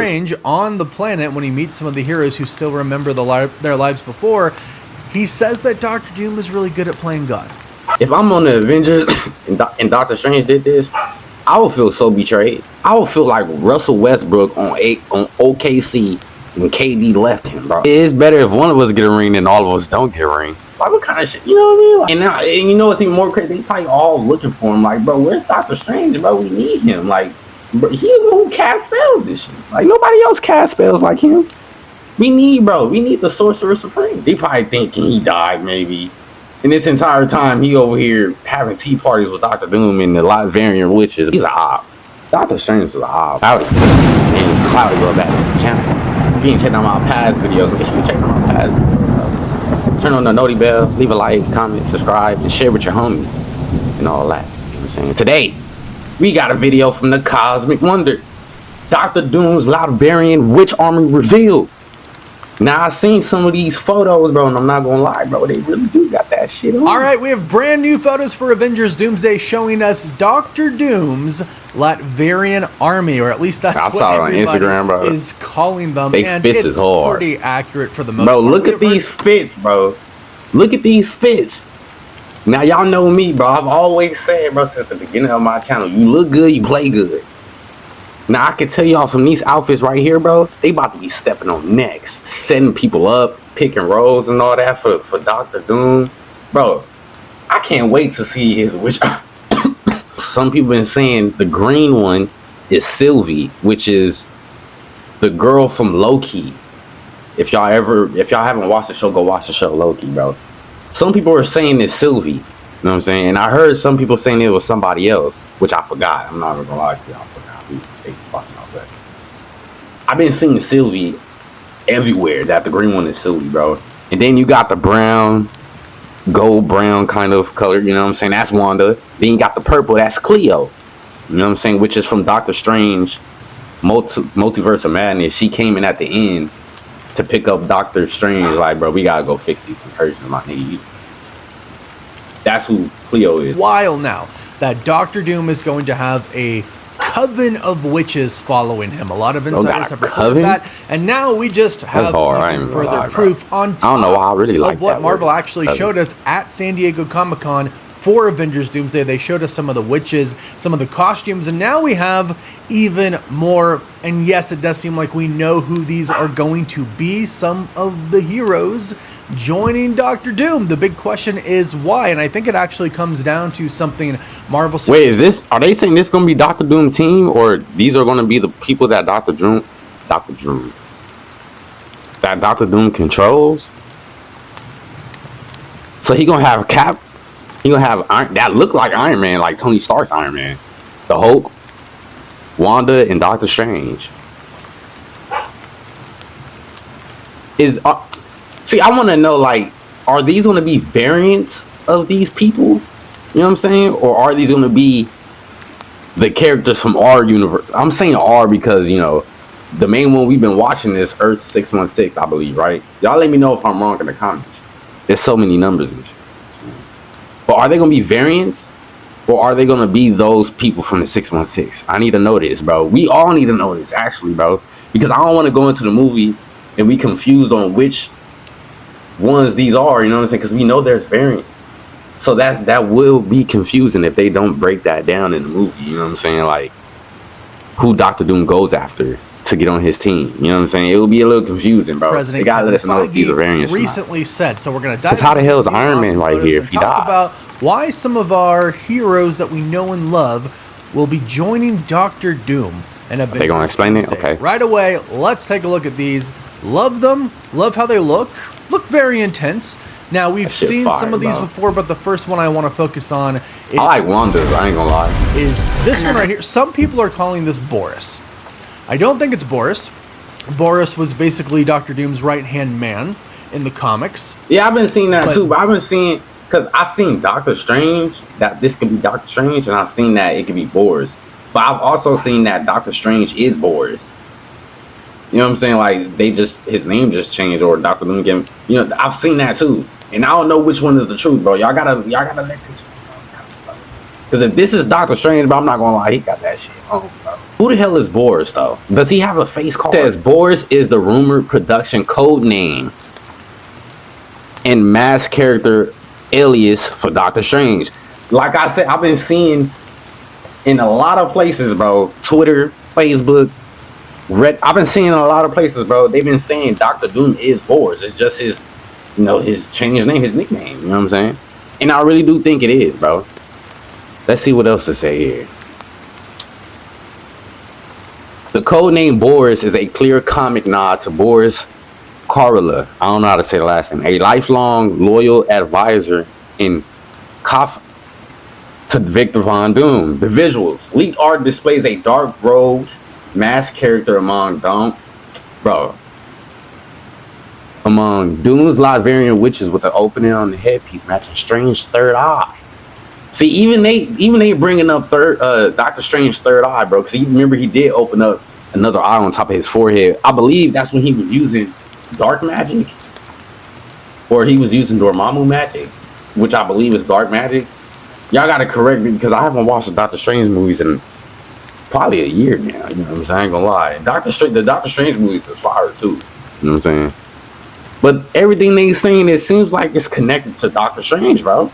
Strange on the planet when he meets some of the heroes who still remember their lives before. He says that Doctor Doom is really good at playing God. If I'm on the Avengers and Doctor Strange did this, I would feel so betrayed. I would feel like Russell Westbrook on OKC when KD left him, bro. It's better if one of us get a ring than all of us don't get a ring. Like, what kind of shit? You know what I mean? Like, and you know what's even more crazy? They probably all looking for him. Like, bro, where's Doctor Strange, bro? We need him. Like, bro, he the one who cast spells and shit. Like, nobody else cast spells like him. We need the Sorcerer Supreme. They probably thinking he died, maybe. And this entire time, he over here having tea parties with Dr. Doom and the Latvian witches. He's an op. Doctor Strange is an op. Howdy. My name is Cloudy. Welcome back to the channel. If you ain't checking out my past videos, make sure you check out my past videos. Turn on the noti bell, leave a like, comment, subscribe, and share with your homies and all that. You know what I'm saying? Today, we got a video from the Cosmic Wonder. Dr. Doom's Latvian witch army revealed. Now, I've seen some of these photos, bro, and I'm not gonna lie, bro. They really do got that shit on. All right, we have brand new photos for Avengers Doomsday showing us Dr. Doom's Latvian army, or at least that's what everybody on Instagram, bro, is calling them. They and fits it's hard. Pretty accurate for the most part. Bro, look at these fits, bro. Look at these fits. Now, y'all know me, bro. I've always said, bro, since the beginning of my channel, you look good, you play good. Now, I can tell y'all from these outfits right here, bro, they about to be stepping on necks, setting people up, picking roles and all that for Dr. Doom. Bro, I can't wait to see his witch. Some people been saying the green one is Sylvie, which is the girl from Loki. If y'all haven't watched the show, go watch the show Loki, bro. Some people are saying it's Sylvie. You know what I'm saying? And I heard some people saying it was somebody else, which I forgot. I'm not even gonna lie to y'all. I've been seeing Sylvie everywhere. That the green one is Sylvie, bro. And then you got the brown, gold brown kind of color. You know what I'm saying? That's Wanda. Then you got the purple. That's Cleo. You know what I'm saying? Which is from Doctor Strange, Multiverse of Madness. She came in at the end to pick up Doctor Strange. Like, bro, we gotta go fix these incursions, my nigga. That's who Cleo is. While now that Doctor Doom is going to have a coven of witches following him. A lot of insiders have reported that, and now we just have further proof on top I don't know why I really like of what Marvel actually showed us at San Diego Comic-Con for Avengers Doomsday. They showed us some of the witches, some of the costumes, and now we have even more. And yes, it does seem like we know who these are going to be. Some of the heroes joining Doctor Doom. The big question is why, and I think it actually comes down to something Marvel. Wait, are they saying this is going to be Doctor Doom team, or these are going to be the people that Doctor Doom controls? So he gonna have Cap. He gonna have that look like Iron Man, like Tony Stark's Iron Man, the Hulk, Wanda, and Doctor Strange. See, I want to know, like, are these going to be variants of these people? You know what I'm saying? Or are these going to be the characters from our universe? I'm saying R because, you know, the main one we've been watching is Earth 616, I believe, right? Y'all let me know if I'm wrong in the comments. There's so many numbers and shit. But are they going to be variants? Or are they going to be those people from the 616? I need to know this, bro. We all need to know this, actually, bro. Because I don't want to go into the movie and be confused on which ones these are, you know what I'm saying? Because we know there's variants. So that will be confusing if they don't break that down in the movie, you know what I'm saying? Like, who Doctor Doom goes after to get on his team, you know what I'm saying? It will be a little confusing, bro. They gotta let us know if these are variants recently said, so we're gonna dive into how the hell is Iron Man right here if he died? About why some of our heroes that we know and love will be joining Doctor Doom. And they gonna explain it? Okay. Right away, let's take a look at these. Love them. Love how they look. Look very intense. Now, we've seen some of these before, but the first one I want to focus on is, I like Wanda's, I ain't gonna lie, is this one right here. Some people are calling this Boris. I don't think it's Boris. Boris was basically Doctor Doom's right-hand man in the comics. Yeah, I've been seeing that too, but I've been seeing, because I've seen Doctor Strange, that this could be Doctor Strange, and I've seen that it could be Boris. But I've also seen that Doctor Strange is Boris. You know what I'm saying? Like, his name just changed, or Dr. Doom again. You know, I've seen that too. And I don't know which one is the truth, bro. Y'all gotta let this. Because if this is Doctor Strange, bro, I'm not gonna lie, he got that shit on, bro. Who the hell is Boris, though? Does he have a face card? It says Boris is the rumored production code name and mask character alias for Doctor Strange. Like I said, I've been seeing in a lot of places, bro. Twitter, Facebook, I've been seeing in a lot of places, bro. They've been saying Doctor Doom is Boris. It's just his, his changed name, his nickname. You know what I'm saying? And I really do think it is, bro. Let's see what else to say here. The codename Boris is a clear comic nod to Boris Karloff. I don't know how to say the last name. A lifelong loyal advisor in to Victor Von Doom. The visuals. Leaked art displays a dark-robed masked character among Doom's Latvian witches with an opening on the headpiece matching Strange's third eye. See, even they bringing up Doctor Strange's third eye, bro. Because remember he did open up another eye on top of his forehead. I believe that's when he was using dark magic, or he was using Dormammu magic, which I believe is dark magic. Y'all gotta correct me because I haven't watched the Doctor Strange movies in probably a year now. You know what I'm saying? I ain't gonna lie. The Doctor Strange movies is fire too. You know what I'm saying? But everything they saying, it seems like it's connected to Doctor Strange, bro.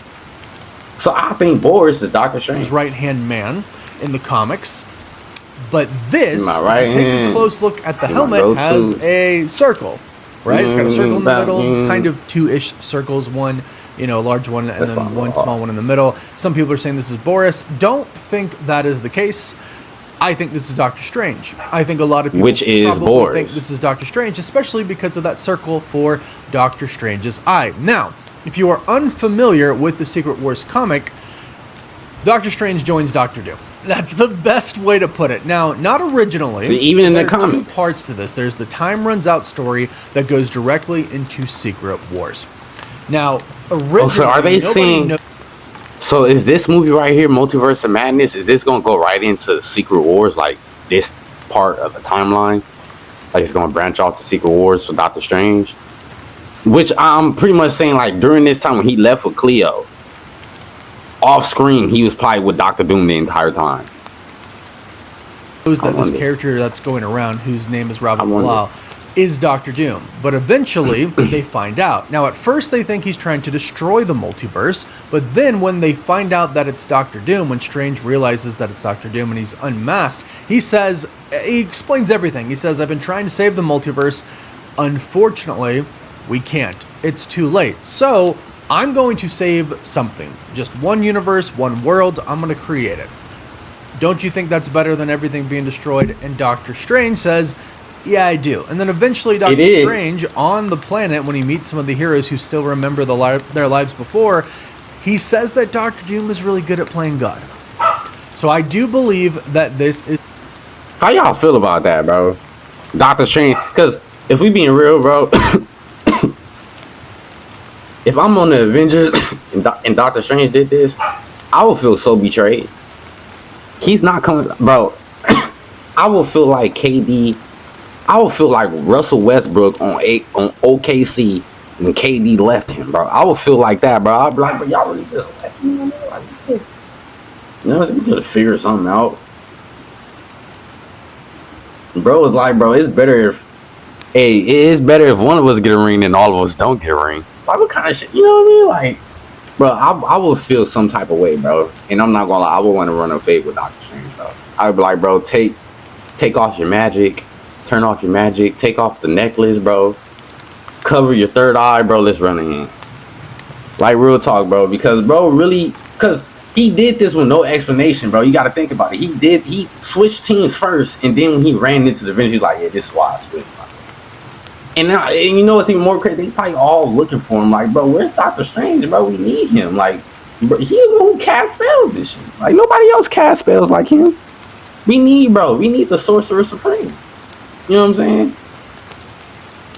So I think Boris is Doctor Strange. His right-hand man in the comics. But this, right take a close look at the helmet, has a circle, right? It's got a circle in the middle, kind of two-ish circles, one, a large one, and then one small one in the middle. Some people are saying this is Boris. Don't think that is the case. I think this is Doctor Strange. I think a lot of people probably think this is Doctor Strange, especially because of that circle for Doctor Strange's eye. Now, if you are unfamiliar with the Secret Wars comic, Doctor Strange joins Doctor Doom. That's the best way to put it. Now, not originally. See, even in the comics. There are two parts to this. There's the Time Runs Out story that goes directly into Secret Wars. Now, originally, so are they saying... So is this movie right here, Multiverse of Madness, is this going to go right into Secret Wars, like this part of the timeline? Like it's going to branch off to Secret Wars for Doctor Strange? Which I'm pretty much saying, like, during this time when he left with Cleo, off screen, he was probably with Doctor Doom the entire time. This character that's going around, whose name is Robert Blau, is Doctor Doom. But eventually, they find out. Now, at first, they think he's trying to destroy the multiverse. But then, when they find out that it's Doctor Doom, when Strange realizes that it's Doctor Doom and he's unmasked, he explains everything. He says, I've been trying to save the multiverse. Unfortunately, we can't. It's too late. So, I'm going to save something. Just one universe, one world. I'm going to create it. Don't you think that's better than everything being destroyed? And Doctor Strange says, yeah, I do. And then eventually Doctor Strange, on the planet, when he meets some of the heroes who still remember their lives before, he says that Doctor Doom is really good at playing God. So I do believe that this is... How y'all feel about that, bro? Doctor Strange, because if we being real, bro... If I'm on the Avengers and Doctor Strange did this, I would feel so betrayed. He's not coming, bro. I will feel like KD. I will feel like Russell Westbrook on OKC when KD left him, bro. I would feel like that, bro. I'd be like, bro, y'all really just left me, like, we gotta figure something out, bro. It's like, bro, it's better if one of us get a ring than all of us don't get a ring. Like, what kind of shit? You know what I mean? Like, bro, I will feel some type of way, bro. And I'm not gonna lie, I would want to run a fade with Doctor Strange, bro. I would be like, bro, take off your magic, turn off your magic, take off the necklace, bro. Cover your third eye, bro. Let's run the hands. Like, real talk, bro. Because, bro, really, because he did this with no explanation, bro. You got to think about it. He switched teams first, and then when he ran into the Avengers, he's like, yeah, this is why I switched. And you know what's even more crazy? They probably all looking for him. Like, bro, where's Doctor Strange, bro? We need him. Like, bro, he's the one who casts spells and shit. Like, nobody else casts spells like him. We need the Sorcerer Supreme. You know what I'm saying?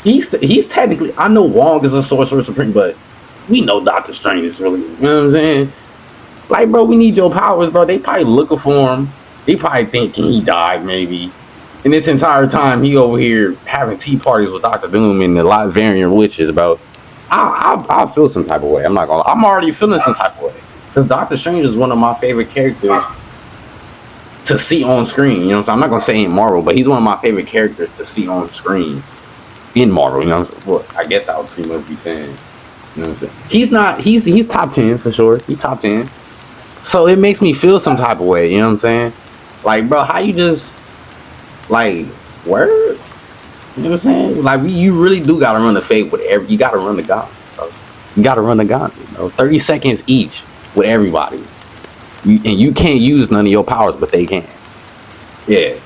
He's technically, I know Wong is a Sorcerer Supreme, but we know Doctor Strange is really, you know what I'm saying? Like, bro, we need your powers, bro. They probably looking for him. They probably thinking he died, maybe. And this entire time, he over here having tea parties with Doctor Doom and the Latvian witches, bro. I feel some type of way. I'm not gonna lie. I'm already feeling some type of way. Because Doctor Strange is one of my favorite characters to see on screen. You know what I'm saying? I'm not gonna say in Marvel, but he's one of my favorite characters to see on screen in Marvel. You know what I'm saying? Well, I guess that would pretty much be saying. You know what I'm saying? He's not. He's top 10 for sure. He's top 10. So it makes me feel some type of way. You know what I'm saying? Like, bro, how you just like word? You know what I'm saying? Like, you really do gotta run the fade with every. You gotta run the gun. Bro. You gotta run the gun. 30 seconds each with everybody. And you can't use none of your powers, but they can. Yeah.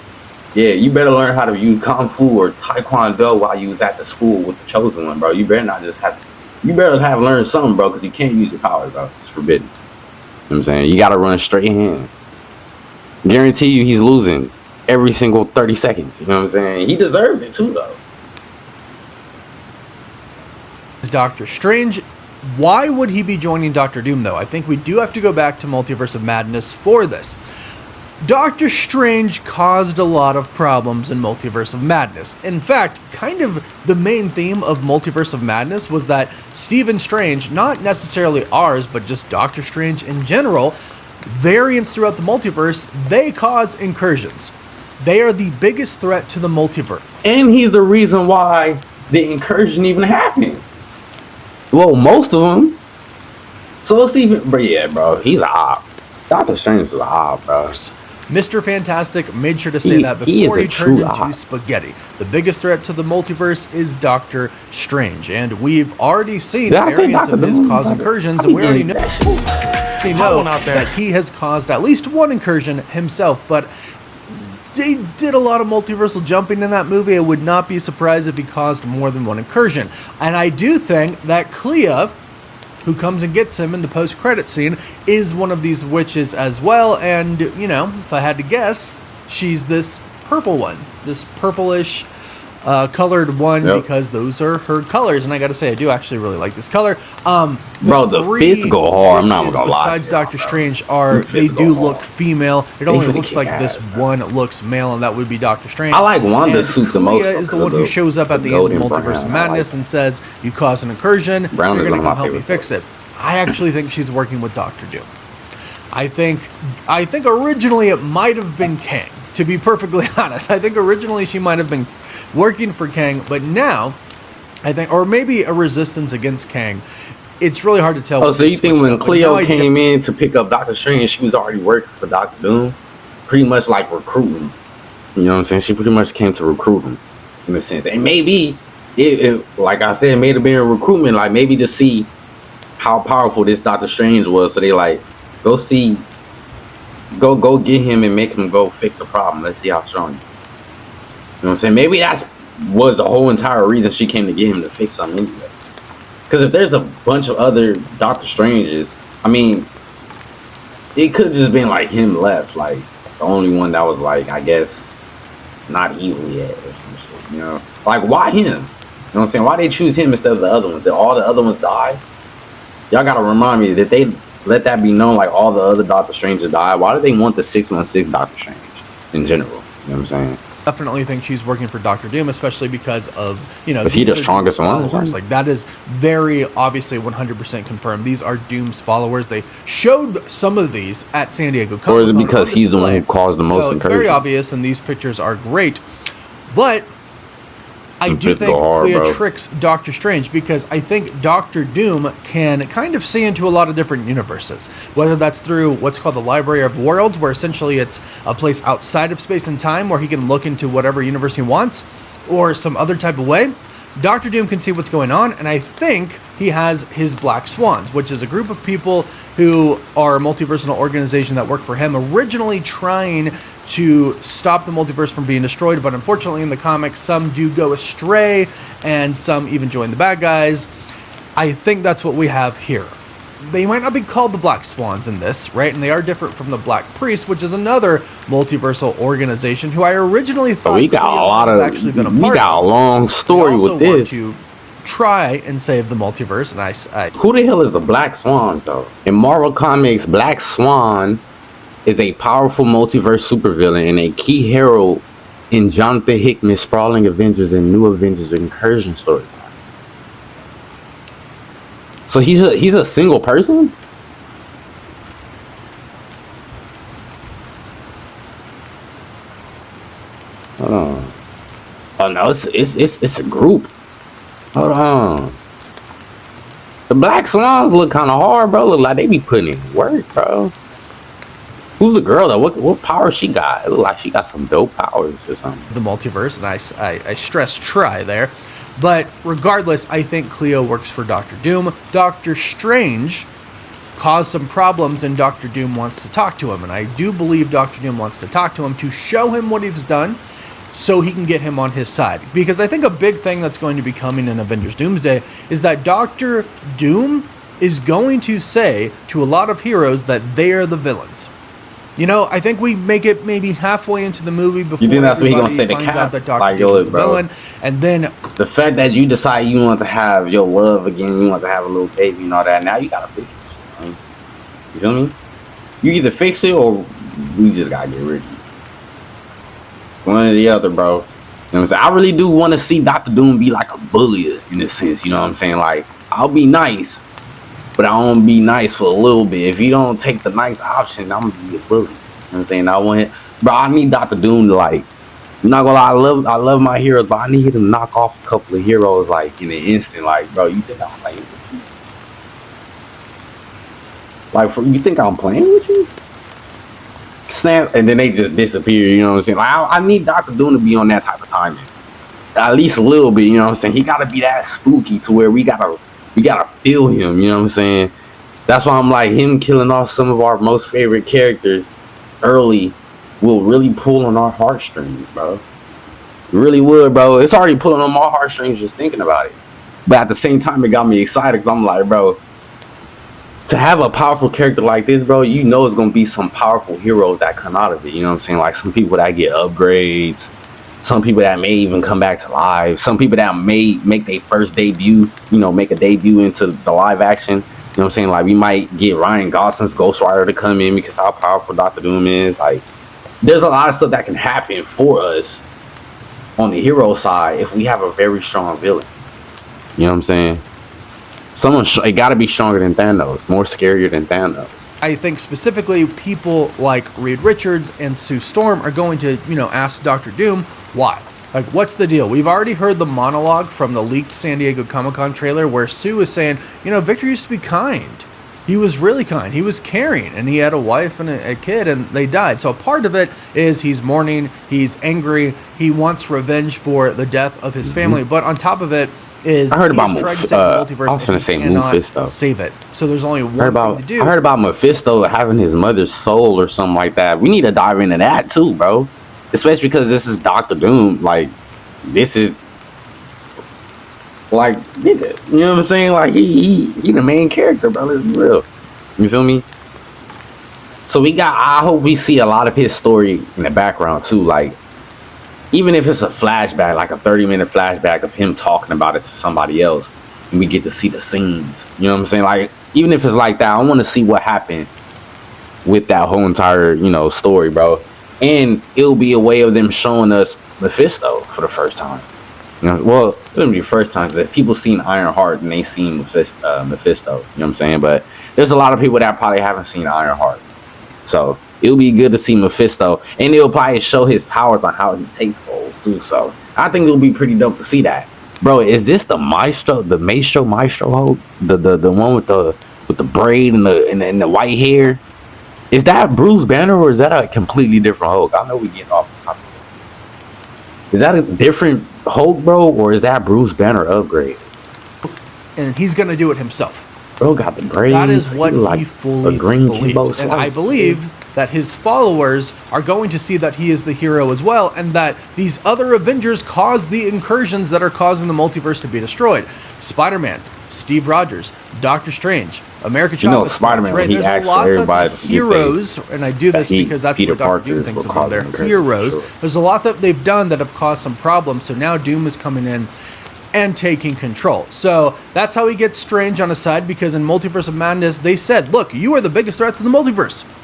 You better learn how to use Kung Fu or Taekwondo while you was at the school with the chosen one, bro. You better not just have. You better have learned something, bro, because you can't use your powers, bro. It's forbidden. You know what I'm saying? You gotta run straight hands. Guarantee you, he's losing every single 30 seconds. You know what I'm saying? He deserves it too, though. Doctor Strange. Why would he be joining Doctor Doom, though? I think we do have to go back to Multiverse of Madness for this. Doctor Strange caused a lot of problems in Multiverse of Madness. In fact, kind of the main theme of Multiverse of Madness was that Stephen Strange, not necessarily ours, but just Doctor Strange in general, variants throughout the multiverse, they cause incursions. They are the biggest threat to the multiverse. And he's the reason why the incursion even happened. Well, most of them. So Stephen, but yeah, bro, he's a op. Doctor Strange is a op, bro. Mr. Fantastic made sure to say that before he turned into spaghetti. The biggest threat to the multiverse is Doctor Strange, and we've already seen variants of his cause incursions, and we already know that he has caused at least one incursion himself, but they did a lot of multiversal jumping in that movie. I would not be surprised if he caused more than one incursion. And I do think that Clea, who comes and gets him in the post-credit scene, is one of these witches as well. And, you know, if I had to guess, she's this purple one, this purplish colored one, because those are her colors. And I gotta say, I do actually really like this color. Bro, the fits go hard. I'm not gonna lie. Besides Doctor Strange, they do look female. It only looks like this one looks male, and that would be Doctor Strange. I like Wanda's suit the most. Clea is the one who shows up at the end of Multiverse of Madness and says, "You caused an incursion. You're gonna come help me fix it." I actually think she's working with Doctor Doom. I think originally it might have been Kang. To be perfectly honest, I think originally she might have been working for Kang, but now I think, or maybe a resistance against Kang. It's really hard to tell. Oh, so you think when Cleo came in to pick up Doctor Strange, she was already working for Doctor Doom? Pretty much like recruiting. You know what I'm saying? She pretty much came to recruit him in a sense. And maybe, it like I said, it may have been a recruitment, like maybe to see how powerful this Doctor Strange was. So they like, go get him and make him go fix a problem. Let's see how strong he is. You know what I'm saying? Maybe that was the whole entire reason she came to get him to fix something anyway. Because if there's a bunch of other Doctor Stranges, I mean, it could have just been like him left. Like, the only one that was like, I guess, not evil yet or some shit, you know? Like, why him? You know what I'm saying? Why they choose him instead of the other ones? Did all the other ones die? Y'all gotta remind me that they let that be known, like all the other Doctor Stranges died. Why do they want the 616 Doctor Strange in general? You know what I'm saying? Definitely think she's working for Doctor Doom, especially because of, you know, is he the strongest one? Like, that is very obviously 100% confirmed. These are Doom's followers. They showed some of these at San Diego Comic-Con. Or is it because he's the one who caused the most incursion? It's very obvious, and these pictures are great. But I do think Clea tricks Doctor Strange, because I think Doctor Doom can kind of see into a lot of different universes, whether that's through what's called the Library of Worlds, where essentially it's a place outside of space and time where he can look into whatever universe he wants, or some other type of way. Doctor Doom can see what's going on, and I think he has his Black Swans, which is a group of people who are a multiversal organization that work for him, originally trying to stop the multiverse from being destroyed, but unfortunately in the comics, some do go astray, and some even join the bad guys. I think that's what we have here. They might not be called the Black Swans in this, right? And they are different from the Black Priest, which is another multiversal organization who I originally thought we got a lot of actually been a part of. We got a long story with this. To try and save the multiverse, and I who the hell is the Black Swans though? In Marvel Comics, Black Swan is a powerful multiverse supervillain and a key hero in Jonathan Hickman's sprawling Avengers and New Avengers incursion story. So he's a single person? Oh no, it's a group. Hold on. The Black Swans look kind of hard, bro. Look like they be putting in work, bro. Who's the girl though? What power she got? It look like she got some dope powers or something. The multiverse, and I stress try there. But regardless, I think Cleo works for Doctor Doom. Doctor Strange caused some problems, and Doctor Doom wants to talk to him. And I do believe Doctor Doom wants to talk to him to show him what he's done so he can get him on his side. Because I think a big thing that's going to be coming in Avengers Doomsday is that Doctor Doom is going to say to a lot of heroes that they are the villains. You know, I think we make it maybe halfway into the movie before you think that's what he gonna say to finds Cap? out that Doctor Like, Doom is the bro, villain. And then the fact that you decide you want to have your love again, you want to have a little baby and all that, now you gotta fix this shit, man. You feel me? You either fix it or we just gotta get rid of it. One or the other, bro. You know what I'm saying? I really do want to see Doctor Doom be like a bully in a sense, you know what I'm saying? Like, I'll be nice, but I don't be nice for a little bit. If you don't take the nice option, I'm gonna be a bully. You know what I'm saying? I need Doctor Doom to, like, I'm not gonna lie, I love my heroes, but I need him to knock off a couple of heroes like in an instant. Like, bro, you think I'm playing with you? Like, you think I'm playing with you? Snap, and then they just disappear. You know what I'm saying? Like, I need Doctor Doom to be on that type of timing, at least a little bit. You know what I'm saying? He gotta be that spooky to where we gotta feel him. You know what I'm saying? That's why I'm like, him killing off some of our most favorite characters early will really pull on our heartstrings, bro. It really would, bro. It's already pulling on my heartstrings just thinking about it. But at the same time, it got me excited because I'm like, bro, to have a powerful character like this, bro, you know it's gonna be some powerful heroes that come out of it. You know what I'm saying? Like some people that get upgrades, some people that may even come back to life, some people that may make their first debut, you know, make a debut into the live action. You know what I'm saying? Like, we might get Ryan Gosling's Ghost Rider to come in because how powerful Doctor Doom is. Like, there's a lot of stuff that can happen for us on the hero side if we have a very strong villain. You know what I'm saying? It got to be stronger than Thanos, more scarier than Thanos. I think specifically people like Reed Richards and Sue Storm are going to, you know, ask Doctor Doom why. Like, what's the deal? We've already heard the monologue from the leaked San Diego Comic-Con trailer where Sue is saying, you know, Victor used to be kind. He was really kind. He was caring, and he had a wife and a kid, and they died. So part of it is he's mourning, he's angry, he wants revenge for the death of his family. But on top of it is I heard about Mephisto. I was going to say Mephisto. Save it. So there's only one thing to do. I heard about Mephisto having his mother's soul or something like that. We need to dive into that too, bro. Especially because this is Doctor Doom. Like, this is like, nigga, you know what I'm saying? Like, he the main character, bro. Let's be real. You feel me? So I hope we see a lot of his story in the background too. Like, even if it's a flashback, like a 30-minute flashback of him talking about it to somebody else, and we get to see the scenes. You know what I'm saying? Like, even if it's like that, I want to see what happened with that whole entire, you know, story, bro. And it'll be a way of them showing us Mephisto for the first time. You know, well, it wouldn't be the first time, because if people seen Ironheart and they seen Mephisto, you know what I'm saying? But there's a lot of people that probably haven't seen Ironheart. So it'll be good to see Mephisto, and it'll probably show his powers on how he takes souls too. So I think it'll be pretty dope to see that. Bro, is this the Maestro Hulk? The one with the braid and the white hair? Is that Bruce Banner, or is that a completely different Hulk? I know we getting off the topic. Is that a different Hulk, bro, or is that Bruce Banner upgrade? And he's gonna do it himself. Bro got the braids. That is what he fully believes. And I believe that his followers are going to see that he is the hero as well, and that these other Avengers caused the incursions that are causing the multiverse to be destroyed. Spider-Man, Steve Rogers, Doctor Strange, America Chavez. You know, Spider-Man, right? He There's asked for everybody to heroes, and I do this because that's Peter what Doctor Doom thinks of them. They're heroes. Sure. There's a lot that they've done that have caused some problems, so now Doom is coming in and taking control. So that's how he gets Strange on his side, because in Multiverse of Madness, they said, look, you are the biggest threat to the multiverse.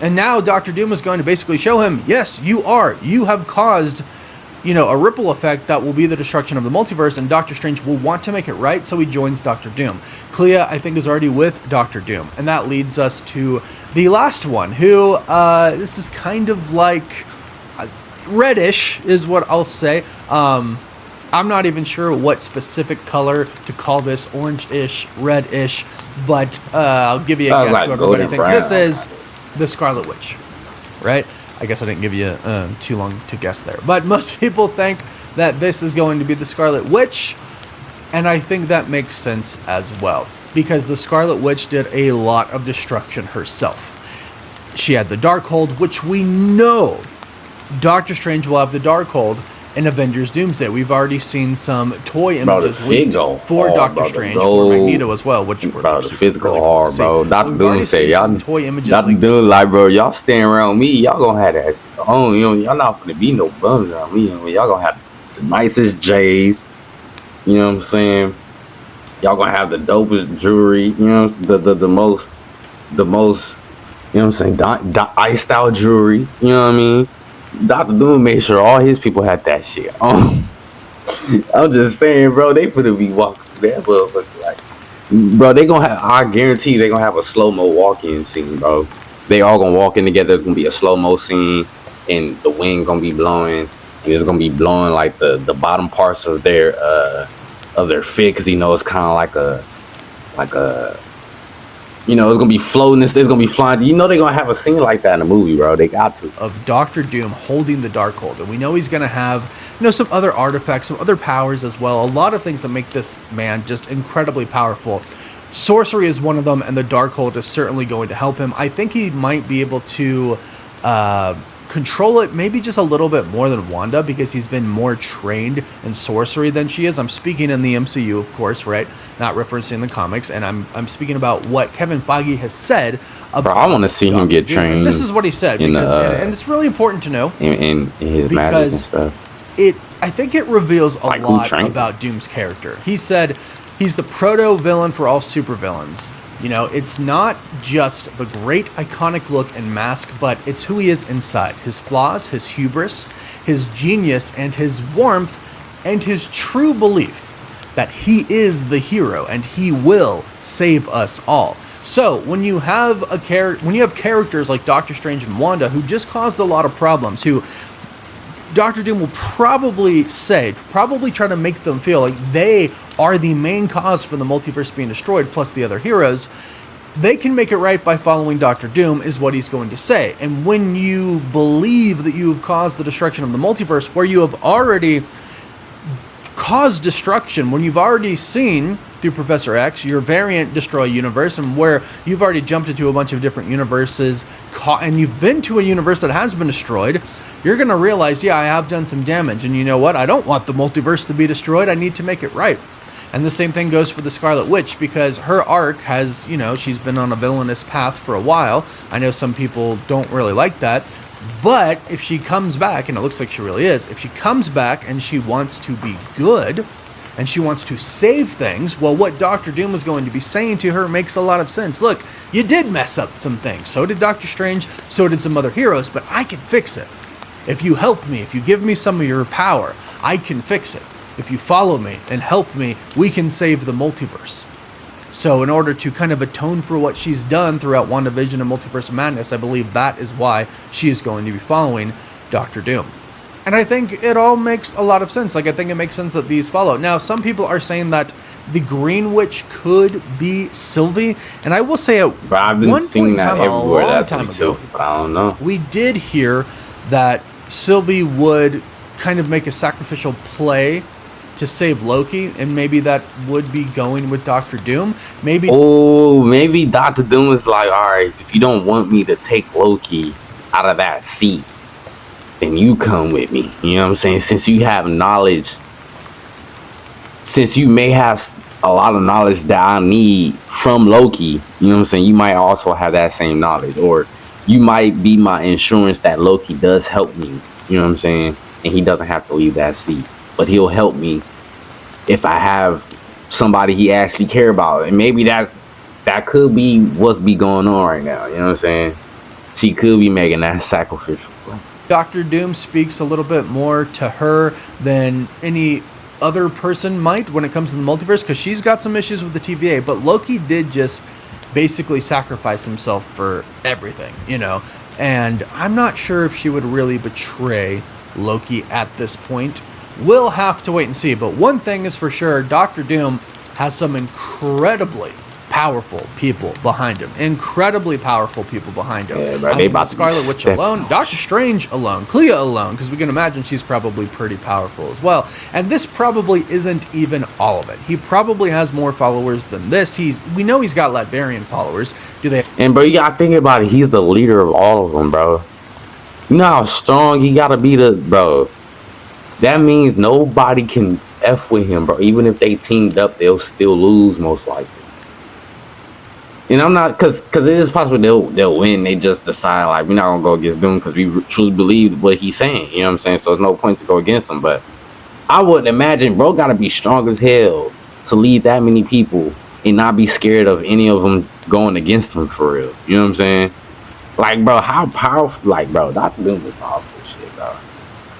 And now Doctor Doom is going to basically show him, yes, you are. You have caused, you know, a ripple effect that will be the destruction of the multiverse, and Doctor Strange will want to make it right, so he joins Doctor Doom. Clea, I think, is already with Doctor Doom. And that leads us to the last one, who, this is kind of like, reddish is what I'll say. I'm not even sure what specific color to call this, orange-ish, red-ish, but I'll give you a guess like what everybody golden thinks. brown. This is the Scarlet Witch, right? I guess I didn't give you too long to guess there. But most people think that this is going to be the Scarlet Witch, and I think that makes sense as well, because the Scarlet Witch did a lot of destruction herself. She had the Darkhold, which we know Doctor Strange will have the Darkhold in Avengers Doomsday. We've already seen some toy images leaked for Doctor Strange, for Magneto as well, which were the physical really hard, cool bro. Dr. Doomsday, y'all, toy images Dr. leaked. Doom, like, bro, y'all staying around me, y'all gonna have that shit on, you know, y'all not gonna be no bums around me, you know, y'all gonna have the nicest J's, you know what I'm saying? Y'all gonna have the dopest jewelry, you know, the most, you know what I'm saying, iced out jewelry, you know what I mean? Dr. Doom made sure all his people had that shit. I'm just saying, bro, they finna be walking through that motherfucker like, bro, they gonna have, I guarantee they gonna have a slow-mo walk-in scene, bro. They all gonna walk in together. It's gonna be a slow-mo scene, and the wind gonna be blowing, and it's gonna be blowing like the bottom parts of their fit, because you know it's kind of like a you know, it's gonna be floating. It's gonna be flying. You know, they're gonna have a scene like that in a movie, bro. They got to. Of Doctor Doom holding the Darkhold, and we know he's gonna have, you know, some other artifacts, some other powers as well. A lot of things that make this man just incredibly powerful. Sorcery is one of them, and the Darkhold is certainly going to help him. I think he might be able to control it maybe just a little bit more than Wanda, because he's been more trained in sorcery than she is. I'm speaking in the MCU, of course, right? Not referencing the comics, and I'm speaking about what Kevin Feige has said about. Bro, I want to see him get trained. And this is what he said, because, and it's really important to know in his magic and stuff. I think it reveals a lot about Doom's character. He said he's the proto-villain for all supervillains. You know, it's not just the great iconic look and mask, but it's who he is inside. His flaws, his hubris, his genius, and his warmth, and his true belief that he is the hero and he will save us all. So when you have characters like Doctor Strange and Wanda, who just caused a lot of problems, who Doctor Doom will probably try to make them feel like they are the main cause for the multiverse being destroyed, plus the other heroes, they can make it right by following Doctor Doom, is what he's going to say. And when you believe that you have caused the destruction of the multiverse, where you have already caused destruction, when you've already seen through Professor X your variant destroy a universe, and where you've already jumped into a bunch of different universes, and you've been to a universe that has been destroyed, you're going to realize, yeah, I have done some damage, and you know what? I don't want the multiverse to be destroyed. I need to make it right. And the same thing goes for the Scarlet Witch, because her arc has, you know, she's been on a villainous path for a while. I know some people don't really like that, but if she comes back, and it looks like she really is, if she comes back and she wants to be good, and she wants to save things, well, what Doctor Doom is going to be saying to her makes a lot of sense. Look, you did mess up some things. So did Doctor Strange, so did some other heroes, but I can fix it. If you help me, if you give me some of your power, I can fix it. If you follow me and help me, we can save the multiverse. So in order to kind of atone for what she's done throughout WandaVision and Multiverse of Madness, I believe that is why she is going to be following Doctor Doom. And I think it all makes a lot of sense. Like, I think it makes sense that these follow. Now, some people are saying that the Green Witch could be Sylvie. And I will say at but I've been seeing that everywhere. That's time ago, but I don't know. We did hear that Sylvie would kind of make a sacrificial play to save Loki, and maybe that would be going with Doctor Doom. Maybe Doctor Doom is like, all right, if you don't want me to take Loki out of that seat, then you come with me. You know what I'm saying? Since you have knowledge, since you may have a lot of knowledge that I need from Loki, you know what I'm saying? You might also have that same knowledge, or you might be my insurance that Loki does help me. You know what I'm saying? And he doesn't have to leave that seat, but he'll help me if I have somebody he actually care about. And maybe that could be what's be going on right now. You know what I'm saying? She could be making that sacrificial play. Doctor Doom speaks a little bit more to her than any other person might when it comes to the multiverse, because she's got some issues with the TVA, but Loki did just basically sacrifice himself for everything, you know, and I'm not sure if she would really betray Loki at this point. We'll have to wait and see. But one thing is for sure, Doctor Doom has some incredibly powerful people behind him. Incredibly powerful people behind him. Yeah, bro, they about Scarlet Witch alone, Doctor Strange alone, Clea alone, because we can imagine she's probably pretty powerful as well. And this probably isn't even all of it. He probably has more followers than this. We know he's got Latvian followers. Do they? And bro, you gotta think about it. He's the leader of all of them, bro. You know how strong he gotta be bro. That means nobody can F with him, bro. Even if they teamed up, they'll still lose most likely. And I'm not, cause it is possible they'll win. They just decide like we're not gonna go against Doom because we truly believe what he's saying. You know what I'm saying? So there's no point to go against him. But I wouldn't imagine, bro, gotta be strong as hell to lead that many people and not be scared of any of them going against him for real. You know what I'm saying? Like, bro, how powerful? Like, bro, Dr. Doom is powerful as shit, bro.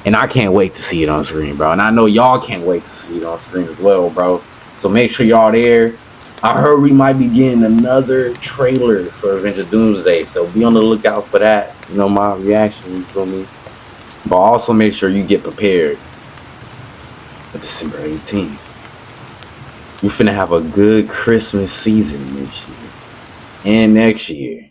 And I can't wait to see it on screen, bro. And I know y'all can't wait to see it on screen as well, bro. So make sure y'all there. I heard we might be getting another trailer for Avengers Doomsday, so be on the lookout for that. You know, my reaction, you feel me? But also make sure you get prepared for December 18th. We finna have a good Christmas season this year and next year.